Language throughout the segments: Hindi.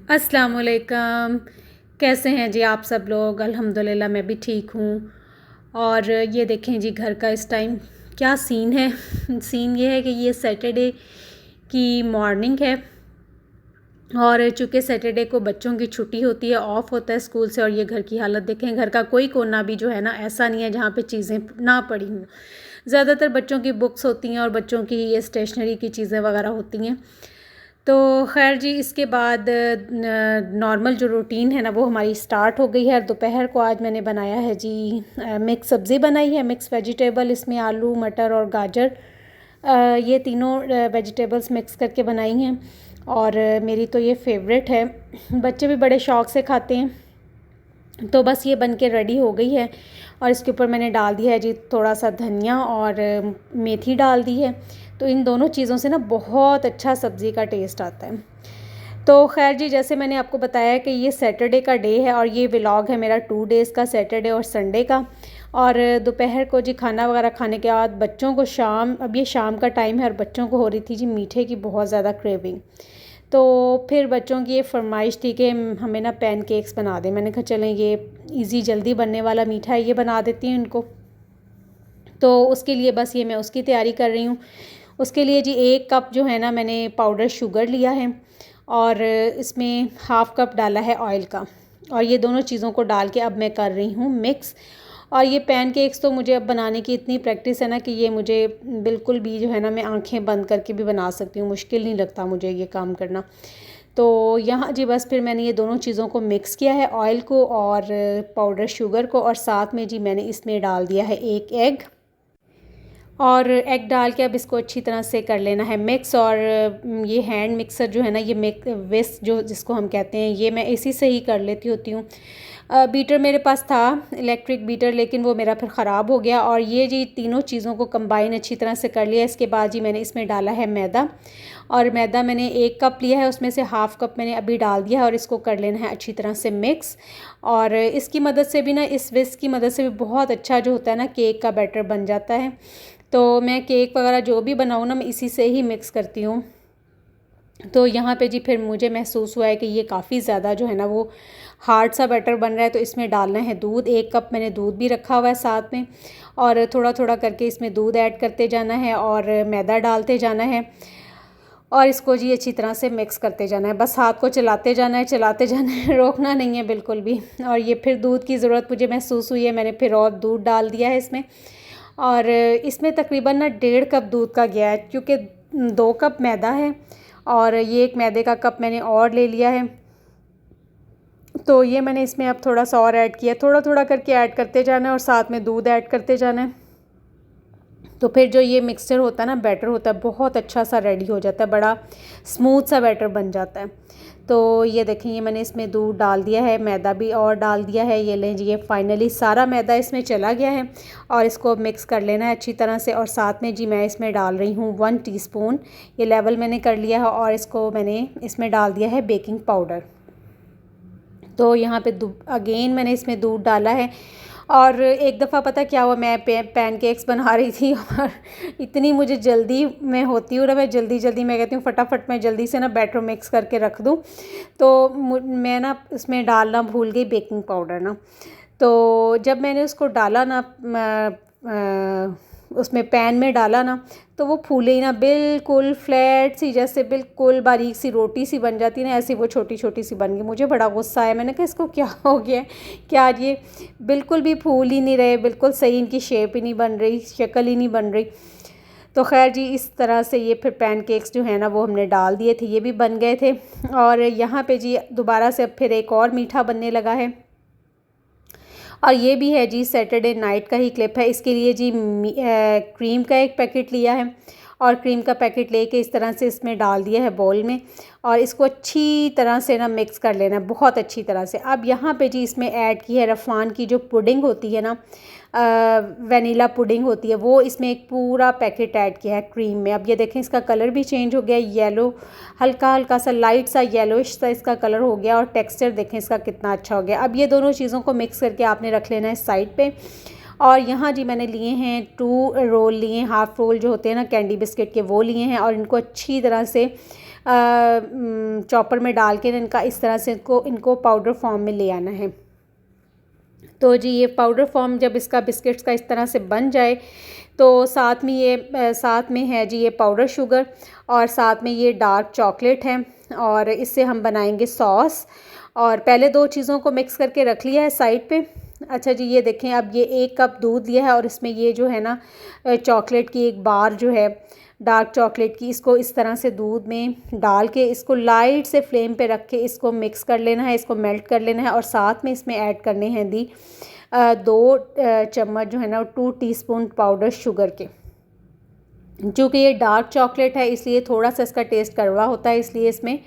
अस्सलाम वालेकुम। कैसे हैं जी आप सब लोग? अल्हम्दुलिल्लाह मैं भी ठीक हूँ। और ये देखें जी घर का इस टाइम क्या सीन है। सीन ये है कि ये सैटरडे की मॉर्निंग है और चूँकि सैटरडे को बच्चों की छुट्टी होती है, ऑफ़ होता है स्कूल से। और ये घर की हालत देखें, घर का कोई कोना भी जो है ना ऐसा नहीं है जहाँ पे चीज़ें ना पड़ी हों। ज़्यादातर बच्चों की बुक्स होती हैं और बच्चों की ये स्टेशनरी की चीज़ें वगैरह होती हैं। तो ख़ैर जी, इसके बाद नॉर्मल जो रूटीन है ना वो हमारी स्टार्ट हो गई है। और दोपहर को आज मैंने बनाया है जी मिक्स सब्ज़ी बनाई है, मिक्स वेजिटेबल। इसमें आलू, मटर और गाजर, ये तीनों वेजिटेबल्स मिक्स करके बनाई हैं। और मेरी तो ये फेवरेट है, बच्चे भी बड़े शौक़ से खाते हैं। तो बस ये बन के रेडी हो गई है और इसके ऊपर मैंने डाल दिया है जी थोड़ा सा धनिया और मेथी डाल दी है। तो इन दोनों चीज़ों से ना बहुत अच्छा सब्ज़ी का टेस्ट आता है। तो ख़ैर जी, जैसे मैंने आपको बताया कि ये सैटरडे का डे है और ये व्लॉग है मेरा 2 डेज़ का, सैटरडे और संडे का। और दोपहर को जी खाना वगैरह खाने के बाद बच्चों को अब ये शाम का टाइम है और बच्चों को हो रही थी जी मीठे की बहुत ज़्यादा क्रेविंग। तो फिर बच्चों की ये फरमाइश थी कि हमें ना पैनकेक्स बना दें। मैंने कहा चलें, ये इजी जल्दी बनने वाला मीठा है, ये बना देती हूँ इनको। तो उसके लिए बस ये मैं उसकी तैयारी कर रही हूँ। उसके लिए जी 1 कप जो है ना मैंने पाउडर शुगर लिया है और इसमें हाफ़ कप डाला है ऑयल का। और ये दोनों चीज़ों को डाल के अब मैं कर रही हूँ मिक्स। और ये पैनकेक्स तो मुझे अब बनाने की इतनी प्रैक्टिस है ना कि ये मुझे बिल्कुल भी जो है ना मैं आंखें बंद करके भी बना सकती हूँ, मुश्किल नहीं लगता मुझे ये काम करना। तो यहाँ जी बस फिर मैंने ये दोनों चीज़ों को मिक्स किया है, ऑयल को और पाउडर शुगर को। और साथ में जी मैंने इसमें डाल दिया है 1 एग। और एग डाल के अब इसको अच्छी तरह से कर लेना है मिक्स। और ये हैंड मिक्सर जो है ना, ये विस्क जो जिसको हम कहते हैं, ये मैं इसी से ही कर लेती होती हूँ। बीटर मेरे पास था, इलेक्ट्रिक बीटर, लेकिन वो मेरा फिर ख़राब हो गया। और ये जी तीनों चीज़ों को कंबाइन अच्छी तरह से कर लिया। इसके बाद जी मैंने इसमें डाला है मैदा। और मैदा मैंने 1 कप लिया है, उसमें से हाफ़ कप मैंने अभी डाल दिया है। और इसको कर लेना है अच्छी तरह से मिक्स। और इसकी मदद से भी ना, इस विस्क की मदद से भी बहुत अच्छा जो होता है ना केक का बैटर बन जाता है। तो मैं केक वगैरह जो भी बनाऊँ ना, मैं इसी से ही मिक्स करती हूँ। तो यहाँ पे जी फिर मुझे महसूस हुआ है कि ये काफ़ी ज़्यादा जो है ना वो हार्ड सा बैटर बन रहा है। तो इसमें डालना है दूध, 1 कप मैंने दूध भी रखा हुआ है साथ में। और थोड़ा थोड़ा करके इसमें दूध ऐड करते जाना है और मैदा डालते जाना है। और इसको जी अच्छी तरह से मिक्स करते जाना है, बस हाथ को चलाते जाना है, चलाते जाना है, रोकना नहीं है बिल्कुल भी। और ये फिर दूध की ज़रूरत मुझे महसूस हुई है, मैंने फिर और दूध डाल दिया है इसमें। और इसमें तकरीबन ना 1.5 कप दूध का गया है, क्योंकि 2 कप मैदा है और ये 1 मैदे का कप मैंने और ले लिया है। तो ये मैंने इसमें अब थोड़ा सा और ऐड किया, थोड़ा थोड़ा करके ऐड करते जाना है और साथ में दूध ऐड करते जाना है। तो फिर जो ये मिक्सचर होता है ना, बैटर होता है, बहुत अच्छा सा रेडी हो जाता है, बड़ा स्मूथ सा बैटर बन जाता है। तो ये देखें, ये मैंने इसमें दूध डाल दिया है, मैदा भी और डाल दिया है। ये लें जी, ये फाइनली सारा मैदा इसमें चला गया है। और इसको मिक्स कर लेना है अच्छी तरह से। और साथ में जी मैं इसमें डाल रही हूँ 1 टीस्पून, ये लेवल मैंने कर लिया है। और इसको मैंने इसमें डाल दिया है बेकिंग पाउडर। तो यहाँ पे अगेन मैंने इसमें दूध डाला है। और एक दफ़ा पता क्या हुआ, मैं पैनकेक्स बना रही थी और इतनी मुझे जल्दी में होती हूँ ना, मैं जल्दी मैं कहती हूँ फटाफट मैं जल्दी से ना बैटर मिक्स करके रख दूँ। तो मैं ना इसमें डालना भूल गई बेकिंग पाउडर ना। तो जब मैंने उसको डाला ना, उसमें पैन में डाला ना, तो वो फूले ही ना, बिल्कुल फ्लैट सी, जैसे बिल्कुल बारीक सी रोटी सी बन जाती है ना, ऐसी वो छोटी छोटी सी बन गई। मुझे बड़ा गुस्सा आया, मैंने कहा इसको क्या हो गया है, क्या ये बिल्कुल भी फूल ही नहीं रहे, बिल्कुल सही इनकी शेप ही नहीं बन रही, शक्ल ही नहीं बन रही। तो खैर जी, इस तरह से ये फिर पैनकेक्स जो है ना वो हमने डाल दिए थे, ये भी बन गए थे। और यहाँ पे जी दोबारा से अब फिर एक और मीठा बनने लगा है। और ये भी है जी सैटरडे नाइट का ही क्लिप है। इसके लिए जी क्रीम का एक पैकेट लिया है और क्रीम का पैकेट लेके इस तरह से इसमें डाल दिया है बाउल में। और इसको अच्छी तरह से ना मिक्स कर लेना है, बहुत अच्छी तरह से। अब यहाँ पे जी इसमें ऐड की है रफ़ान की जो पुडिंग होती है ना, वनीला पुडिंग होती है, वो इसमें एक पूरा पैकेट ऐड किया है क्रीम में। अब ये देखें, इसका कलर भी चेंज हो गया, येलो, हल्का हल्का सा लाइट सा येलोइश सा इसका कलर हो गया। और टेक्सचर देखें इसका कितना अच्छा हो गया। अब ये दोनों चीज़ों को मिक्स करके आपने रख लेना है साइड पे। और यहाँ जी मैंने लिए हैं 2 रोल लिए हैं, हाफ़ रोल जो होते हैं ना कैंडी बिस्किट के, वो लिए हैं। और इनको अच्छी तरह से चॉपर में डाल के इनका इस तरह से इनको पाउडर फॉर्म में ले आना है। तो जी ये पाउडर फॉर्म जब इसका बिस्किट्स का इस तरह से बन जाए तो साथ में है जी ये पाउडर शुगर और साथ में ये डार्क चॉकलेट है और इससे हम बनाएंगे सॉस। और पहले 2 चीज़ों को मिक्स करके रख लिया है साइड पे। अच्छा जी ये देखें, अब ये 1 कप दूध लिया है और इसमें ये जो है ना चॉकलेट की एक बार जो है डार्क चॉकलेट की, इसको इस तरह से दूध में डाल के इसको लाइट से फ्लेम पे रख के इसको मिक्स कर लेना है, इसको मेल्ट कर लेना है। और साथ में इसमें ऐड करने हैं 2 चम्मच जो है ना 2 टीस्पून पाउडर शुगर के। चूँकि ये डार्क चॉकलेट है इसलिए थोड़ा सा इसका टेस्ट कड़वा होता है, इसलिए इसमें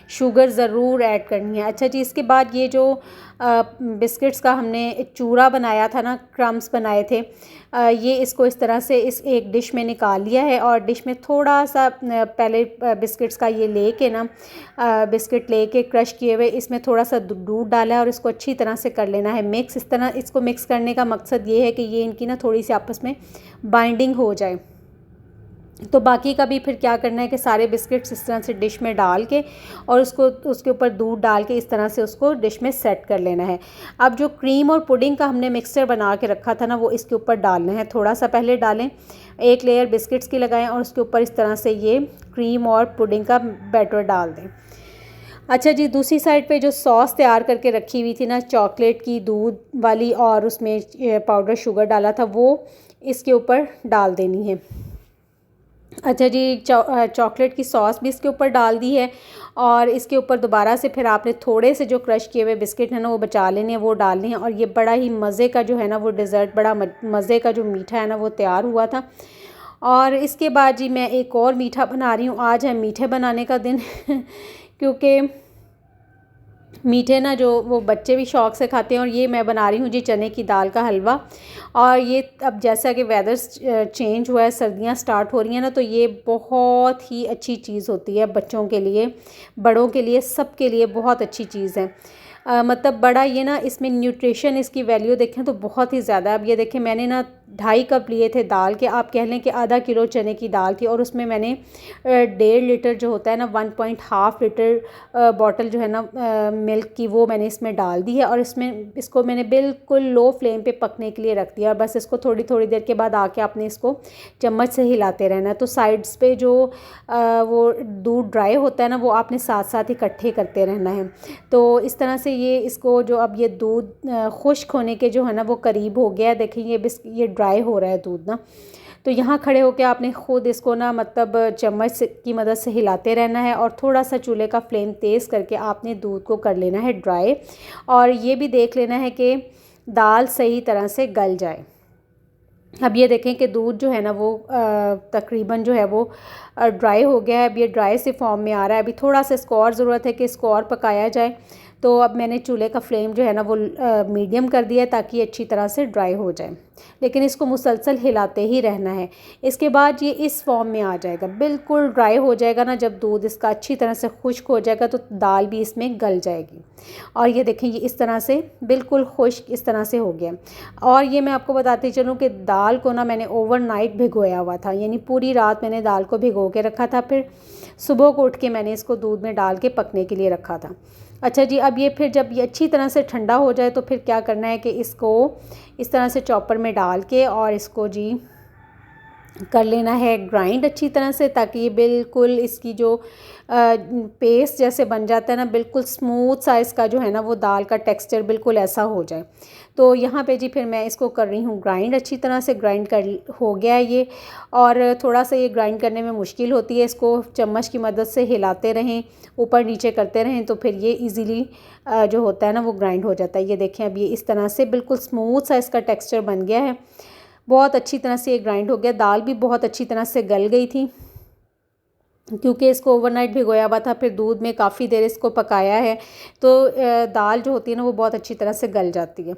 शुगर ज़रूर ऐड करनी है। अच्छा जी इसके बाद ये जो बिस्किट्स का हमने चूरा बनाया था ना, क्रम्स बनाए थे, ये इसको इस तरह से इस एक डिश में निकाल लिया है और डिश में थोड़ा सा पहले बिस्किट्स का ये लेके ना बिस्किट लेके क्रश किए हुए इसमें थोड़ा सा दूध डाला है और इसको अच्छी तरह से कर लेना है मिक्स। इस तरह इसको मिक्स करने का मकसद ये है कि ये इनकी ना थोड़ी सी आपस में बाइंडिंग हो जाए। तो बाकी का भी फिर क्या करना है कि सारे बिस्किट्स इस तरह से डिश में डाल के और उसके ऊपर दूध डाल के इस तरह से उसको डिश में सेट कर लेना है। अब जो क्रीम और पुडिंग का हमने मिक्सचर बना के रखा था ना वो इसके ऊपर डालना है। थोड़ा सा पहले डालें, 1 लेयर बिस्किट्स की लगाएं और उसके ऊपर इस तरह से ये क्रीम और पुडिंग का बैटर डाल दें। अच्छा जी दूसरी साइड पे जो सॉस तैयार करके रखी हुई थी ना चॉकलेट की दूध वाली और उसमें पाउडर शुगर डाला था वो इसके ऊपर डाल देनी है। अच्छा जी चॉकलेट की सॉस भी इसके ऊपर डाल दी है और इसके ऊपर दोबारा से फिर आपने थोड़े से जो क्रश किए हुए बिस्किट हैं ना वो बचा लेने हैं, वो डालने हैं। और ये बड़ा ही मज़े का जो है ना वो डिज़र्ट, बड़ा मज़े का जो मीठा है ना वो तैयार हुआ था। और इसके बाद जी मैं एक और मीठा बना रही हूँ। आज है मीठे बनाने का दिन क्योंकि मीठे ना जो वो बच्चे भी शौक़ से खाते हैं। और ये मैं बना रही हूँ जी चने की दाल का हलवा। और ये अब जैसा कि वेदर चेंज हुआ है, सर्दियाँ स्टार्ट हो रही हैं ना, तो ये बहुत ही अच्छी चीज़ होती है बच्चों के लिए, बड़ों के लिए, सब के लिए बहुत अच्छी चीज़ है। मतलब बड़ा ये ना इसमें न्यूट्रिशन इसकी वैल्यू देखें तो बहुत ही ज़्यादा। अब ये देखें मैंने ना 2.5 कप लिए थे दाल के, आप कह लें कि आधा किलो चने की दाल थी और उसमें मैंने 1.5 लीटर जो होता है ना 1.5 लीटर बॉटल जो है ना मिल्क की वो मैंने इसमें डाल दी है। और इसको मैंने बिल्कुल लो फ्लेम पे पकने के लिए रख दिया और बस इसको थोड़ी थोड़ी देर के बाद आके आपने इसको चम्मच से हिलाते रहना है। तो साइड्स पे जो वो दूध ड्राई होता है ना वो आपने साथ साथ इकट्ठे करते रहना है। तो इस तरह से ये इसको जो अब ये दूध खुश्क होने के जो है ना वो करीब हो गया है। देखिए ये ड्राई हो रहा है दूध ना, तो यहाँ खड़े होकर आपने ख़ुद इसको ना मतलब चम्मच की मदद से हिलाते रहना है और थोड़ा सा चूल्हे का फ्लेम तेज़ करके आपने दूध को कर लेना है ड्राई। और ये भी देख लेना है कि दाल सही तरह से गल जाए। अब ये देखें कि दूध जो है ना वो तकरीबन जो है वो ड्राई हो गया है। अब ये ड्राई से फॉर्म में आ रहा है। अभी थोड़ा सा इसको और ज़रूरत है कि इसको और पकाया जाए। तो अब मैंने चूल्हे का फ्लेम जो है ना वो मीडियम कर दिया है ताकि अच्छी तरह से ड्राई हो जाए, लेकिन इसको मुसलसल हिलाते ही रहना है। इसके बाद ये इस फॉर्म में आ जाएगा, बिल्कुल ड्राई हो जाएगा ना। जब दूध इसका अच्छी तरह से खुश्क हो जाएगा तो दाल भी इसमें गल जाएगी। और ये देखें ये इस तरह से बिल्कुल खुश्क इस तरह से हो गया। और ये मैं आपको बताती चलूँ कि दाल को ना मैंने ओवरनाइट भिगोया हुआ था, यानी पूरी रात मैंने दाल को भिगो के रखा था, फिर सुबह को उठ के मैंने इसको दूध में डाल के पकने के लिए रखा था। अच्छा जी अब ये फिर जब ये अच्छी तरह से ठंडा हो जाए तो फिर क्या करना है कि इसको इस तरह से चॉपर में डाल के और इसको जी कर लेना है ग्राइंड अच्छी तरह से, ताकि ये बिल्कुल इसकी जो पेस्ट जैसे बन जाता है ना, बिल्कुल स्मूथ सा इसका जो है ना वो दाल का टेक्सचर बिल्कुल ऐसा हो जाए। तो यहाँ पे जी फिर मैं इसको कर रही हूँ ग्राइंड, अच्छी तरह से ग्राइंड कर हो गया है ये। और थोड़ा सा ये ग्राइंड करने में मुश्किल होती है, इसको चम्मच की मदद से हिलाते रहें, ऊपर नीचे करते रहें, तो फिर ये इजीली जो होता है ना वो ग्राइंड हो जाता है। ये देखें अब ये इस तरह से बिल्कुल स्मूथ सा इसका टेक्स्चर बन गया है, बहुत अच्छी तरह से ये ग्राइंड हो गया। दाल भी बहुत अच्छी तरह से गल गई थी क्योंकि इसको ओवरनाइट भिगोया हुआ था, फिर दूध में काफ़ी देर इसको पकाया है, तो दाल जो होती है ना वो बहुत अच्छी तरह से गल जाती है।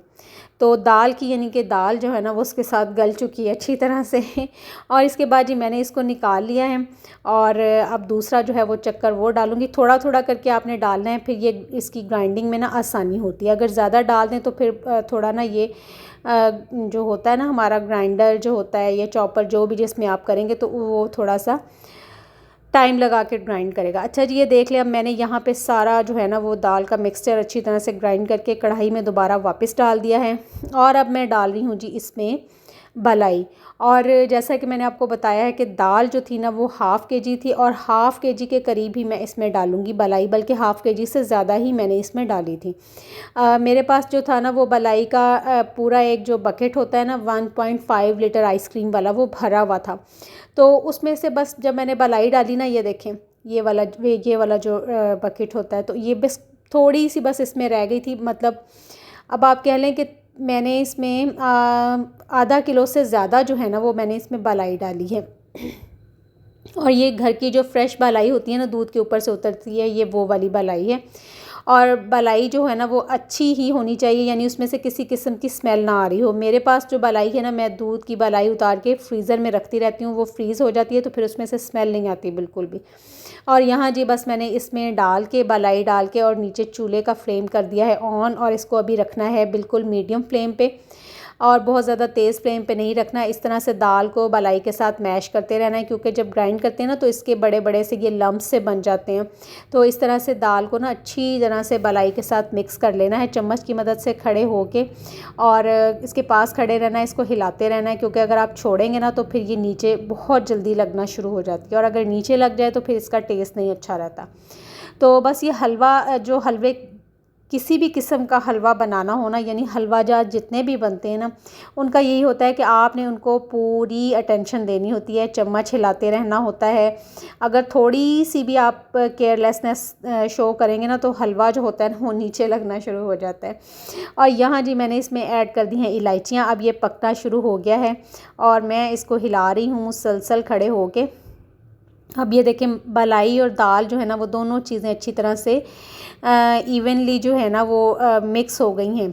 तो दाल की यानी कि दाल जो है ना वो उसके साथ गल चुकी है अच्छी तरह से। और इसके बाद जी मैंने इसको निकाल लिया है और अब दूसरा जो है वो चक्कर वो डालूँगी। थोड़ा थोड़ा करके आपने डालना है, फिर ये इसकी ग्राइंडिंग में ना आसानी होती है। अगर ज़्यादा डाल दें तो फिर थोड़ा ना ये जो होता है ना हमारा ग्राइंडर जो होता है या चॉपर जो भी जिसमें आप करेंगे तो वो थोड़ा सा टाइम लगा के ग्राइंड करेगा। अच्छा जी, ये देख लें अब मैंने यहाँ पे सारा जो है ना वो दाल का मिक्सचर अच्छी तरह से ग्राइंड करके कढ़ाई में दोबारा वापस डाल दिया है। और अब मैं डाल रही हूँ जी इसमें बलाई। और जैसा कि मैंने आपको बताया है कि दाल जो थी ना वो हाफ़ केजी थी और हाफ़ केजी के करीब ही मैं इसमें डालूँगी बलाई, बल्कि हाफ़ केजी से ज़्यादा ही मैंने इसमें डाली थी। मेरे पास जो था ना वो बलाई का पूरा एक जो बकेट होता है ना 1.5 लीटर आइसक्रीम वाला, वो भरा हुआ था। तो उसमें से बस जब मैंने बलाई डाली ना, ये देखें ये वाला जो बकेट होता है, तो ये बस थोड़ी सी बस इसमें रह गई थी। मतलब अब आप कह लें कि मैंने इसमें आधा किलो से ज़्यादा जो है ना वो मैंने इसमें बलाई डाली है। और ये घर की जो फ्रेश बलाई होती है ना, दूध के ऊपर से उतरती है, ये वो वाली बलाई है। और बलाई जो है ना वो अच्छी ही होनी चाहिए, यानी उसमें से किसी किस्म की स्मेल ना आ रही हो। मेरे पास जो बलाई है ना, मैं दूध की बलाई उतार के फ्रीज़र में रखती रहती हूँ, वो फ्रीज़ हो जाती है तो फिर उसमें से स्मेल नहीं आती बिल्कुल भी। और यहाँ जी बस मैंने इसमें डाल के बलाई डाल के और नीचे चूल्हे का फ्लेम कर दिया है ऑन, और इसको अभी रखना है बिल्कुल मीडियम फ्लेम पे, और बहुत ज़्यादा तेज़ फ्लेम पे नहीं रखना। इस तरह से दाल को बलाई के साथ मैश करते रहना है, क्योंकि जब ग्राइंड करते हैं ना तो इसके बड़े बड़े से ये लम्ब से बन जाते हैं। तो इस तरह से दाल को ना अच्छी तरह से बलाई के साथ मिक्स कर लेना है, चम्मच की मदद से खड़े होके, और इसके पास खड़े रहना है, इसको हिलाते रहना है, क्योंकि अगर आप छोड़ेंगे ना तो फिर ये नीचे बहुत जल्दी लगना शुरू हो जाती है, और अगर नीचे लग जाए तो फिर इसका टेस्ट नहीं अच्छा रहता। तो बस ये हलवा जो हलवे किसी भी किस्म का हलवा बनाना हो ना, यानी हलवा जात जितने भी बनते हैं ना, उनका यही होता है कि आपने उनको पूरी अटेंशन देनी होती है, चम्मच हिलाते रहना होता है। अगर थोड़ी सी भी आप केयरलेसनेस शो करेंगे ना तो हलवा जो होता है ना वो नीचे लगना शुरू हो जाता है। और यहाँ जी मैंने इसमें ऐड कर दी हैं इलायचियाँ। अब ये पकना शुरू हो गया है और मैं इसको हिला रही हूँ मुसलसल खड़े होके। अब ये देखें बलाई और दाल जो है ना वो दोनों चीज़ें अच्छी तरह से इवनली जो है ना वो मिक्स हो गई हैं।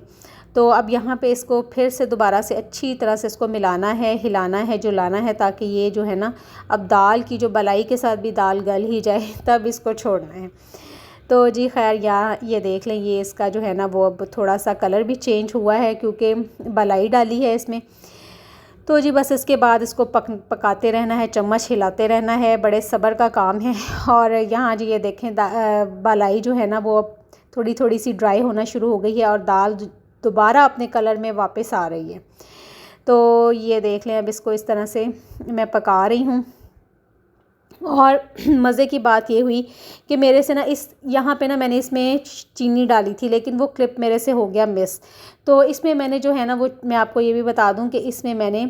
तो अब यहाँ पे इसको फिर से दोबारा से अच्छी तरह से इसको मिलाना है, हिलाना है, जुलाना है, ताकि ये जो है ना अब दाल की जो बलाई के साथ भी दाल गल ही जाए, तब इसको छोड़ना है। तो जी खैर यहाँ ये देख लें, ये इसका जो है ना वो अब थोड़ा सा कलर भी चेंज हुआ है क्योंकि बलाई डाली है इसमें। तो जी बस इसके बाद इसको पकाते रहना है, चम्मच हिलाते रहना है, बड़े सब्र का काम है। और यहाँ जी ये देखें बलाई जो है ना वो अब थोड़ी थोड़ी सी ड्राई होना शुरू हो गई है और दाल दोबारा अपने कलर में वापस आ रही है। तो ये देख लें, अब इसको इस तरह से मैं पका रही हूँ। और मज़े की बात ये हुई कि मेरे से ना इस यहाँ पे ना मैंने इसमें चीनी डाली थी, लेकिन वो क्लिप मेरे से हो गया मिस। तो इसमें मैंने जो है ना वो मैं आपको ये भी बता दूं कि इसमें मैंने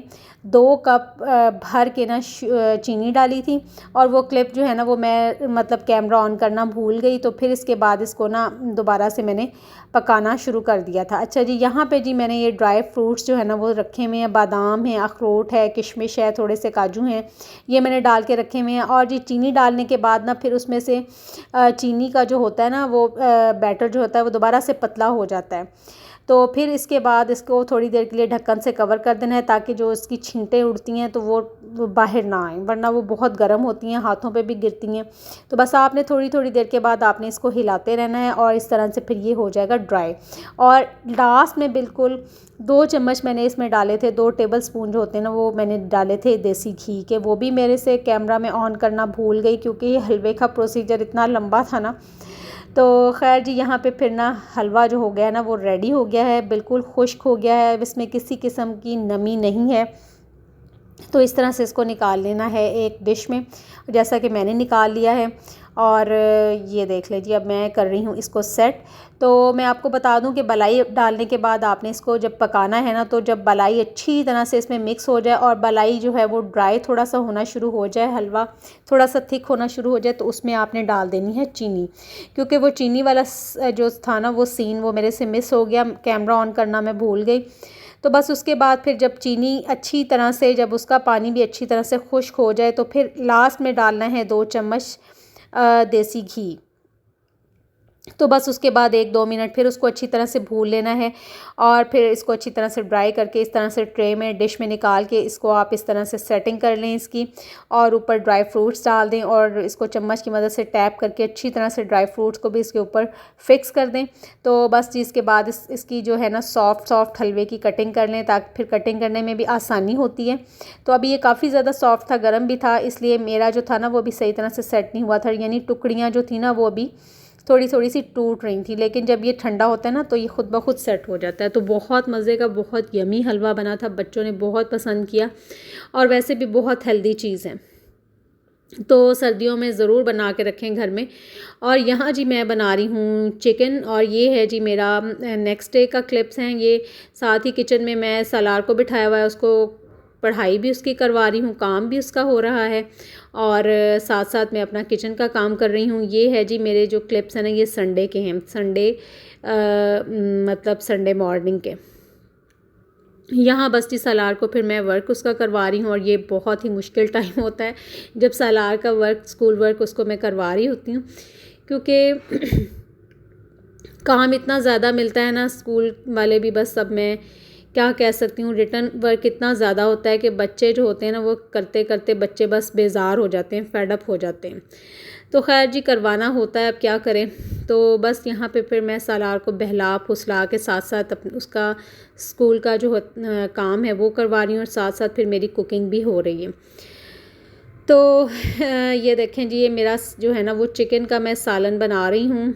2 कप भर के ना चीनी डाली थी, और वो क्लिप जो है ना वो मैं मतलब कैमरा ऑन करना भूल गई। तो फिर इसके बाद इसको ना दोबारा से मैंने पकाना शुरू कर दिया था। अच्छा जी, यहाँ पे जी मैंने ये ड्राई फ्रूट्स जो है ना वो रखे हुए हैं, बादाम है, अखरोट है, किशमिश है, थोड़े से काजू हैं, ये मैंने डाल के रखे हुए हैं। और जी चीनी डालने के बाद ना फिर उसमें से चीनी का जो होता है ना वो बैटर जो होता है वो दोबारा से पतला हो जाता है। तो फिर इसके बाद इसको थोड़ी देर के लिए ढक्कन से कवर कर देना है, ताकि जो इसकी छींटें उड़ती हैं तो वो बाहर ना आएँ, वरना वो बहुत गर्म होती हैं, हाथों पे भी गिरती हैं। तो बस आपने थोड़ी थोड़ी देर के बाद आपने इसको हिलाते रहना है, और इस तरह से फिर ये हो जाएगा ड्राई। और लास्ट में बिल्कुल 2 चम्मच मैंने इसमें डाले थे, 2 टेबल स्पून जो होते हैं ना वो मैंने डाले थे देसी घी के। वो भी मेरे से कैमरा में ऑन करना भूल गई, क्योंकि ये हलवे का प्रोसीजर इतना लंबा था ना। तो खैर जी यहाँ पे फिर ना हलवा जो हो गया है ना वो रेडी हो गया है, बिल्कुल खुश्क हो गया है, इसमें किसी किस्म की नमी नहीं है। तो इस तरह से इसको निकाल लेना है एक डिश में, जैसा कि मैंने निकाल लिया है। और ये देख लीजिए, अब मैं कर रही हूँ इसको सेट। तो मैं आपको बता दूं कि बलाई डालने के बाद आपने इसको जब पकाना है ना, तो जब बलाई अच्छी तरह से इसमें मिक्स हो जाए और बलाई जो है वो ड्राई थोड़ा सा होना शुरू हो जाए, हलवा थोड़ा सा थिक होना शुरू हो जाए, तो उसमें आपने डाल देनी है चीनी। क्योंकि वो चीनी वाला जो था ना वो सीन वो मेरे से मिस हो गया, कैमरा ऑन करना मैं भूल गई। तो बस उसके बाद फिर जब चीनी अच्छी तरह से, जब उसका पानी भी अच्छी तरह से खुश्क हो जाए, तो फिर लास्ट में डालना है 2 चम्मच देसी घी। तो बस उसके बाद 1-2 मिनट फिर उसको अच्छी तरह से भून लेना है और फिर इसको अच्छी तरह से ड्राई करके इस तरह से ट्रे में डिश में निकाल के इसको आप इस तरह से सेटिंग कर लें इसकी, और ऊपर ड्राई फ्रूट्स डाल दें और इसको चम्मच की मदद से टैप करके अच्छी तरह से ड्राई फ्रूट्स को भी इसके ऊपर फिक्स कर दें। तो बस जी इसके बाद इसकी जो है ना सॉफ्ट हलवे की कटिंग कर लें ताकि फिर कटिंग करने में भी आसानी होती है। तो अभी ये काफ़ी ज़्यादा सॉफ्ट था, गर्म भी था, इसलिए मेरा जो था ना वो भी सही तरह से सेट नहीं हुआ था, यानी टुकड़ियाँ जो थी ना वो अभी थोड़ी सी टूट रही थी। लेकिन जब ये ठंडा होता है ना तो ये खुद ब खुद सेट हो जाता है। तो बहुत मज़े का, बहुत यमी हलवा बना था, बच्चों ने बहुत पसंद किया और वैसे भी बहुत हेल्दी चीज़ है, तो सर्दियों में ज़रूर बना के रखें घर में। और यहाँ जी मैं बना रही हूँ चिकन, और ये है जी मेरा नेक्स्ट डे का क्लिप्स हैं ये। साथ ही किचन में मैं सालार को बिठाया हुआ है, उसको पढ़ाई भी उसकी करवा रही हूँ, काम भी उसका हो रहा है और साथ साथ मैं अपना किचन का काम कर रही हूँ। ये है जी मेरे जो क्लिप्स हैं ना, ये संडे के हैं, मतलब संडे मॉर्निंग के। यहाँ बस जी सालार को फिर मैं वर्क उसका करवा रही हूँ, और ये बहुत ही मुश्किल टाइम होता है जब सालार का वर्क, स्कूल वर्क उसको मैं करवा रही होती हूँ, क्योंकि काम इतना ज़्यादा मिलता है ना, स्कूल वाले भी, बस सब मैं क्या कह सकती हूँ, रिटर्न वर्क इतना ज़्यादा होता है कि बच्चे जो होते हैं ना वो करते करते बच्चे बस बेजार हो जाते हैं, फेड अप हो जाते हैं। तो खैर जी करवाना होता है, अब क्या करें। तो बस यहाँ पे फिर मैं सालार को बहला फुसला के साथ साथ उसका स्कूल का जो काम है वो करवा रही हूँ, और साथ साथ फिर मेरी कुकिंग भी हो रही है। तो ये देखें जी, ये मेरा जो है ना वो चिकन का मैं सालन बना रही हूँ।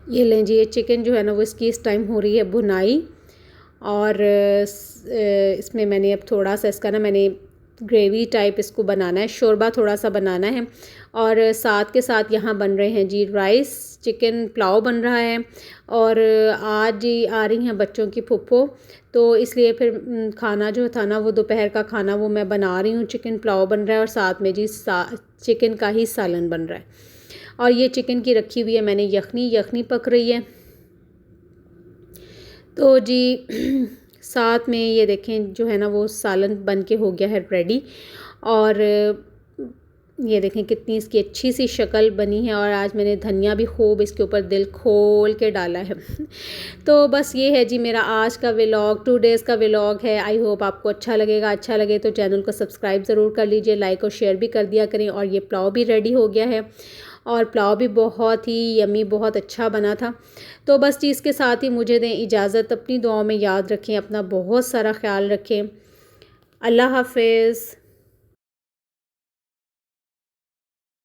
ये लें जी, ये चिकन जो है ना वो इसकी इस टाइम हो रही है भुनाई, और इसमें मैंने अब थोड़ा सा इसका ना मैंने ग्रेवी टाइप इसको बनाना है, शोरबा थोड़ा सा बनाना है। और साथ के साथ यहाँ बन रहे हैं जी राइस, चिकन पुलाव बन रहा है। और आज जी आ रही हैं बच्चों की फूफो, तो इसलिए फिर खाना जो था ना वो दोपहर का खाना वो मैं बना रही हूँ, चिकन पुलाव बन रहा है और साथ में जी चिकन का ही सालन बन रहा है। और ये चिकन की रखी हुई है मैंने यखनी पक रही है। तो जी साथ में ये देखें जो है ना वो सालन बन के हो गया है रेडी, और ये देखें कितनी इसकी अच्छी सी शक्ल बनी है, और आज मैंने धनिया भी खूब इसके ऊपर दिल खोल के डाला है। तो बस ये है जी मेरा आज का व्लॉग, 2 डेज़ का व्लॉग है। आई होप आपको अच्छा लगेगा, अच्छा लगे तो चैनल को सब्सक्राइब ज़रूर कर लीजिए, लाइक और शेयर भी कर दिया करें। और ये पुलाव भी रेडी हो गया है, और पुलाव भी बहुत ही यमी, बहुत अच्छा बना था। तो बस जी इसके साथ ही मुझे दें इजाज़त, अपनी दुआओं में याद रखें, अपना बहुत सारा ख्याल रखें। अल्लाह हाफ़िज़।